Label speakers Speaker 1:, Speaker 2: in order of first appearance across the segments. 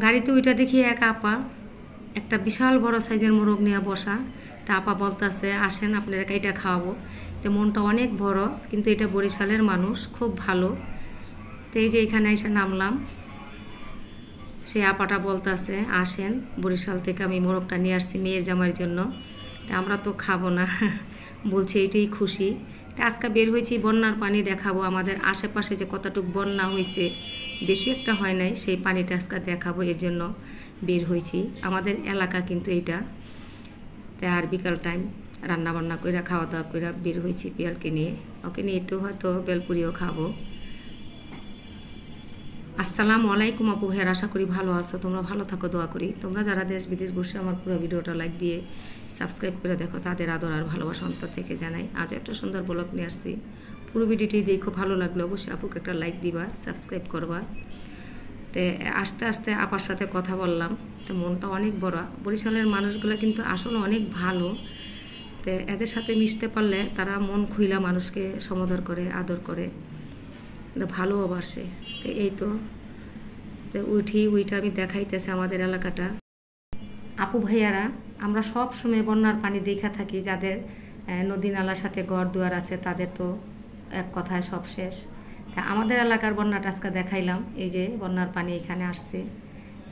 Speaker 1: গাড়িতে ওইটা দেখি এক আপা একটা বিশাল বড় সাইজের মোরগ নিয়ে বসা। তা আপা বলতেছে আসেন আপনারা এটা খাওয়াবো। তো মনটা অনেক বড়, কিন্তু এটা বরিশালের মানুষ খুব ভালো। তো এই যে এখানে এসে নামলাম, সে আপাটা বলতেছে আসেন, বরিশাল থেকে আমি মোরগটা নিয়ে আসছি মেয়ের জামাইয়ের জন্য। তা আমরা তো খাবো না বলছে এটাই খুশি। তা আজকে বের হয়েছি বন্যার পানি দেখাবো, আমাদের আশেপাশে যে কতটুকু বন্যা হয়েছে, বেশি একটা হয় নাই, সেই পানিটা আজকে দেখাবো, এর জন্য বের হয়েছি। আমাদের এলাকা কিন্তু এইটা। তাই আর বিকাল টাইম রান্না বান্না করে খাওয়া দাওয়া করে বের হয়েছি পিয়ালকে নিয়ে। ওকে নিয়ে একটু হয়তো বেলপুরিও খাবো। আসসালামু আলাইকুম আপু ভাইয়ার, আশা করি ভালো আছো, তোমরা ভালো থাকো দোয়া করি। তোমরা যারা দেশ বিদেশ বসে আমার পুরো ভিডিওটা লাইক দিয়ে সাবস্ক্রাইব করে দেখো, তাদের আদর আর ভালোবাসা অন্তর থেকে জানাই। আজ একটা সুন্দর ব্লগ নিয়ে আসছি, পুরো ভিডিওটি দেখো, ভালো লাগলো অবশ্যই আপুকে একটা লাইক দিবা, সাবস্ক্রাইব করবা। তো আস্তে আস্তে আপার সাথে কথা বললাম, তো মনটা অনেক বড়। বরিশালের মানুষগুলো কিন্তু আসলে অনেক ভালো। তো এদের সাথে মিশতে পারলে তারা মন খুইলা মানুষকে সমাদর করে, আদর করে, ভালোবাসে। তো এই তো ওইটা আমি দেখাইতেছে আমাদের এলাকাটা। আপু ভাইয়ারা, আমরা সব সময় বন্যার পানি দেখা থাকি, যাদের নদী নালার সাথে ঘর দুয়ার আছে তাদের তো এক কথায় সব শেষ। তা আমাদের এলাকার বন্যাটা আজকে দেখাইলাম। এই যে বন্যার পানি এখানে আসছে,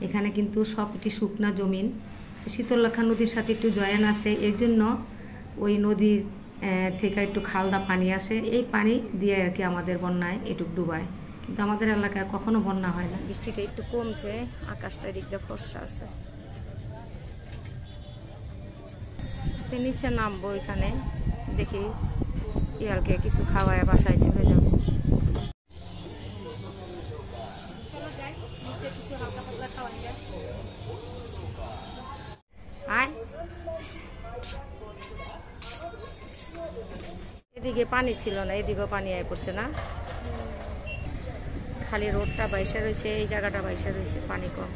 Speaker 1: এখানে কিন্তু সব একটি শুকনা জমিন, শীতলক্ষা নদীর সাথে একটু জয়েন আছে, এর জন্য ওই নদীর থেকে একটু খালদা পানি আসে, এই পানি দিয়ে আর কি আমাদের বন্যায় একটু ডুবায়। কিন্তু আমাদের এলাকায় কখনো বন্যা হয় না। বৃষ্টিটা একটু কমছে, আকাশটা দিক দিয়ে ফর্সা আছে। নিচে নামবো, এখানে দেখি ইয়ালকে কিছু খাওয়ায় বাসায় চলে যাবো। এদিকে পানি ছিল না, এদিকেও পানি আয় পড়ছে না, খালি রোডটা বাইসা রয়েছে, এই জায়গাটা বাইসা রয়েছে, পানি কম।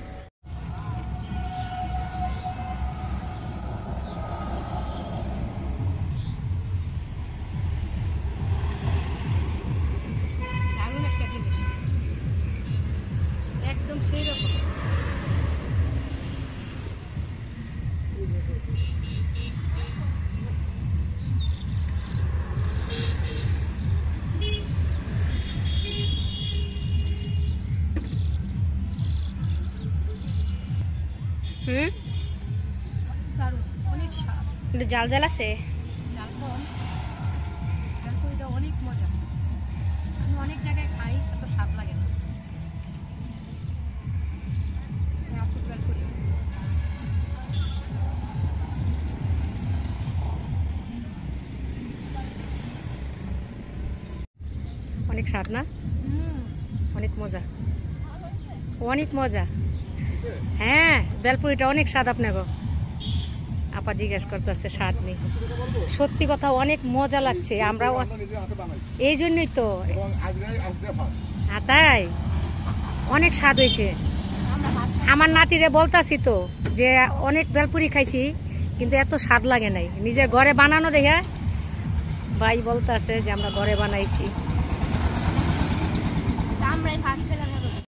Speaker 1: একদম সেই রকম। জাল জাল আছে, অনেক মজা। আমি অনেক জায়গায় খাই, এত স্বাদ লাগে না। অনেক স্বাদ না, অনেক মজা, অনেক মজা। হ্যাঁ, বেলপুরিটা অনেক স্বাদ। আপনাকে আপা জিজ্ঞেস করতেছে স্বাদ নেই, সত্যি কথা অনেক মজা লাগছে। আমরা এই জন্যই তো, তাই অনেক স্বাদ হয়েছে। আমার নাতিরে বলতাছি তো যে অনেক বেলপুরি খাইছি, কিন্তু এত স্বাদ লাগে নাই। নিজের ঘরে বানানো দেখে ভাই বলতেছে যে আমরা ঘরে বানাইছি।